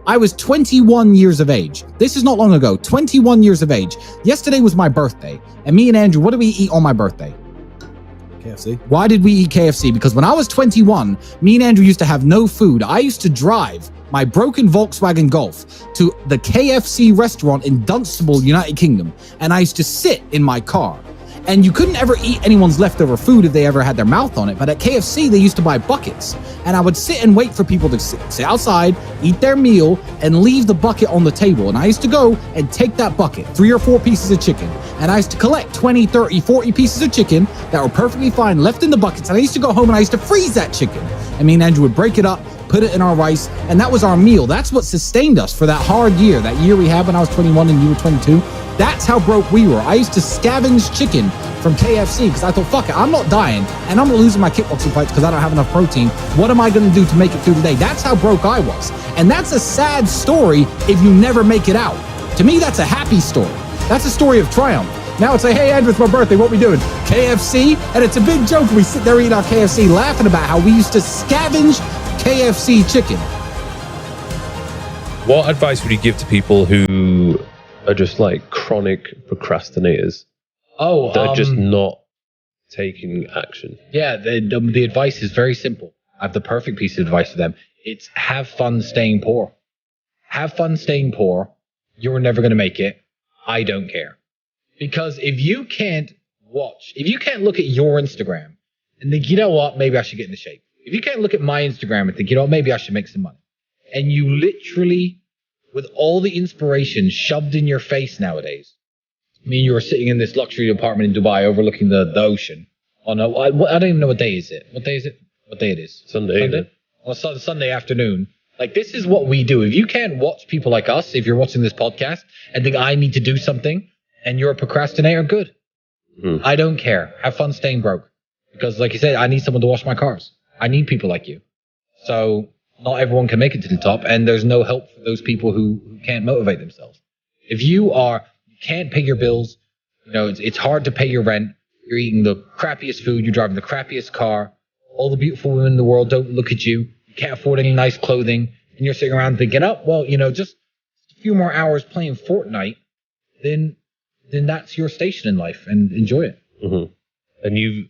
I was 21 years of age. This is not long ago. 21 years of age. Yesterday was my birthday. And me and Andrew, what did we eat on my birthday? KFC. Why did we eat KFC? Because when I was 21, me and Andrew used to have no food. I used to drive my broken Volkswagen Golf to the KFC restaurant in Dunstable, United Kingdom. And I used to sit in my car. And you couldn't ever eat anyone's leftover food if they ever had their mouth on it. But at KFC, they used to buy buckets. And I would sit and wait for people to sit outside, eat their meal, and leave the bucket on the table. And I used to go and take that bucket, 3 or 4 pieces of chicken. And I used to collect 20, 30, 40 pieces of chicken that were perfectly fine left in the buckets. And I used to go home and I used to freeze that chicken. And me and Andrew would break it up, put it in our rice, and that was our meal. That's what sustained us for that hard year, that year we had when I was 21 and you were 22. That's how broke we were. I used to scavenge chicken from KFC because I thought, fuck it, I'm not dying and I'm not losing my kickboxing fights because I don't have enough protein. What am I going to do to make it through the day? That's how broke I was. And that's a sad story if you never make it out. To me, that's a happy story. That's a story of triumph. Now it's like, hey, Andrew, it's my birthday. What we doing? KFC? And it's a big joke. We sit there eating our KFC laughing about how we used to scavenge KFC chicken. What advice would you give to people who are just like chronic procrastinators? They're just not taking action. Yeah, the advice is very simple. I have the perfect piece of advice for them. It's have fun staying poor. Have fun staying poor. You're never going to make it. I don't care. Because if you can't look at your Instagram and think, you know what, maybe I should get into shape. If you can't look at my Instagram and think, you know what, maybe I should make some money. And you literally, with all the inspiration shoved in your face nowadays, I mean, you were sitting in this luxury apartment in Dubai overlooking the ocean. Oh no, I don't even know what day is it. What day is it? What day it is? Sunday? On a Sunday afternoon. Like, this is what we do. If you can't watch people like us, if you're watching this podcast and think I need to do something and you're a procrastinator, good. I don't care. Have fun staying broke. Because like you said, I need someone to wash my cars. I need people like you. So not everyone can make it to the top, and there's no help for those people who can't motivate themselves. If you can't pay your bills, you know, it's hard to pay your rent, you're eating the crappiest food, you're driving the crappiest car, all the beautiful women in the world don't look at you, you can't afford any nice clothing, and you're sitting around thinking, oh, well, you know, just a few more hours playing Fortnite, then that's your station in life, and enjoy it. Mm-hmm. And you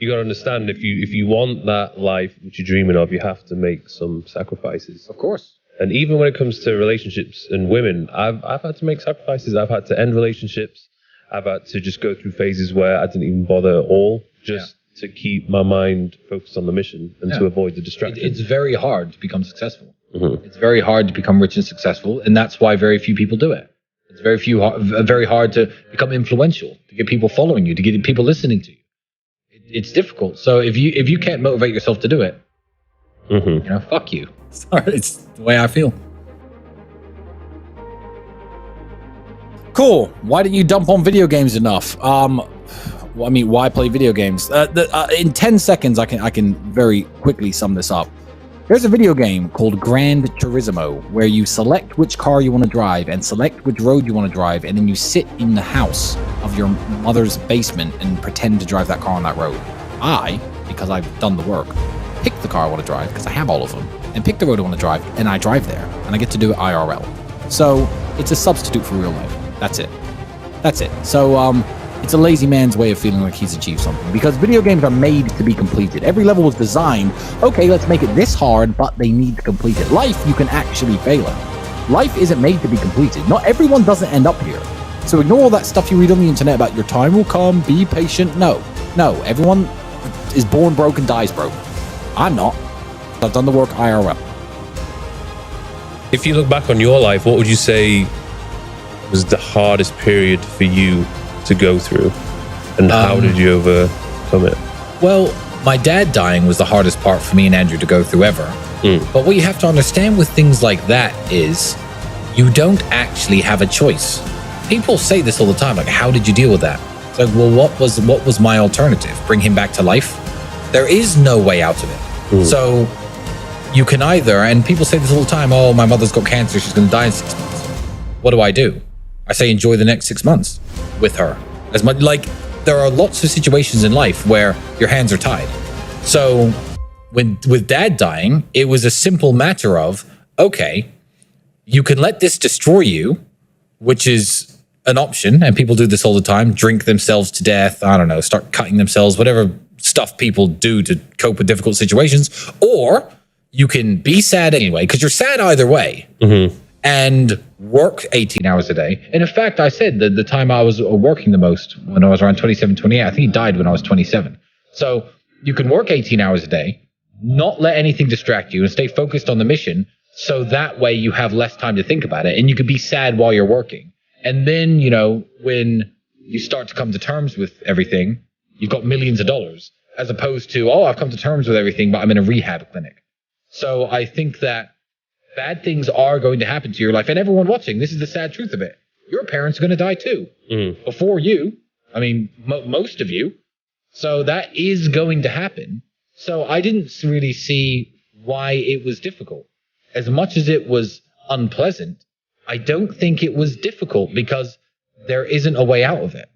got to understand, if you want that life which you're dreaming of, you have to make some sacrifices. Of course. And even when it comes to relationships and women, I've had to make sacrifices. I've had to end relationships. I've had to just go through phases where I didn't even bother at all, just to keep my mind focused on the mission and to avoid the distraction. It's very hard to become successful. Mm-hmm. It's very hard to become rich and successful, and that's why very few people do it. It's very hard to become influential, to get people following you, to get people listening to you. It's difficult. So if you can't motivate yourself to do it, you know, fuck you. Sorry, it's the way I feel. Cool. Why didn't you dump on video games enough? Why play video games? In 10 seconds, I can very quickly sum this up. There's a video game called Gran Turismo where you select which car you want to drive and select which road you want to drive, and then you sit in the house of your mother's basement and pretend to drive that car on that road. I, because I've done the work, pick the car I want to drive because I have all of them, and pick the road I want to drive, and I drive there, and I get to do it IRL. So it's a substitute for real life. That's it. So it's a lazy man's way of feeling like he's achieved something, because video games are made to be completed. Every level was designed, okay, let's make it this hard, but they need to complete it. Life, you can actually fail at. Life isn't made to be completed. Not everyone doesn't end up here. So ignore all that stuff you read on the internet about your time will come, be patient. No, everyone is born broke and dies broke. I'm not. I've done the work IRL. If you look back on your life, what would you say was the hardest period for you to go through, and how did you overcome it? Well, my dad dying was the hardest part for me and Andrew to go through ever. But what you have to understand with things like that is you don't actually have a choice. People say this all the time, like, how did you deal with that? It's like, well, what was my alternative? Bring him back to life? There is no way out of it. So you can either, and people say this all the time, oh, my mother's got cancer, she's going to die in 6 months. What do? I say enjoy the next 6 months with her. As much, like, there are lots of situations in life where your hands are tied. So, with Dad dying, it was a simple matter of, okay, you can let this destroy you, which is an option, and people do this all the time, drink themselves to death, I don't know, start cutting themselves, whatever stuff people do to cope with difficult situations, or you can be sad anyway, because you're sad either way, and work 18 hours a day. And in fact, I said that the time I was working the most, when I was around 27, 28, I think he died when I was 27. So you can work 18 hours a day, not let anything distract you, and stay focused on the mission, so that way you have less time to think about it, and you can be sad while you're working. And then, you know, when you start to come to terms with everything, you've got millions of dollars, as opposed to, oh, I've come to terms with everything, but I'm in a rehab clinic. So I think that bad things are going to happen to your life. And everyone watching, this is the sad truth of it. Your parents are going to die too. Before you. I mean, most of you. So that is going to happen. So I didn't really see why it was difficult. As much as it was unpleasant, I don't think it was difficult because there isn't a way out of it.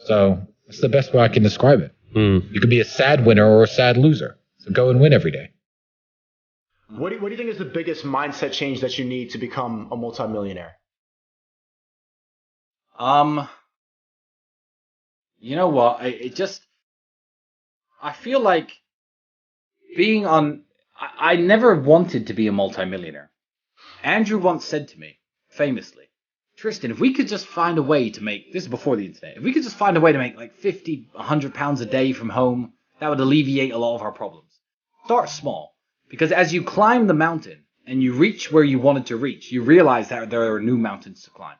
So that's the best way I can describe it. You could be a sad winner or a sad loser. So go and win every day. What do you think is the biggest mindset change that you need to become a multimillionaire? You know what? I feel like I never wanted to be a multimillionaire. Andrew once said to me, famously, Tristan, if we could just find a way to make, this is before the internet, if we could just find a way to make like 50, 100 pounds a day from home, that would alleviate a lot of our problems. Start small. Because as you climb the mountain and you reach where you wanted to reach, you realize that there are new mountains to climb.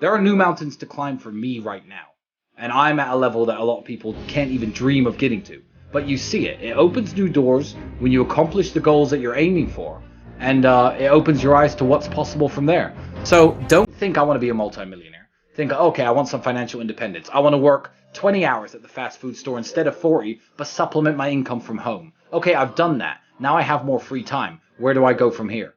There are new mountains to climb for me right now. And I'm at a level that a lot of people can't even dream of getting to. But you see it. It opens new doors when you accomplish the goals that you're aiming for. And it opens your eyes to what's possible from there. So don't think I want to be a multimillionaire. Think, okay, I want some financial independence. I want to work 20 hours at the fast food store instead of 40, but supplement my income from home. Okay, I've done that. Now I have more free time. Where do I go from here?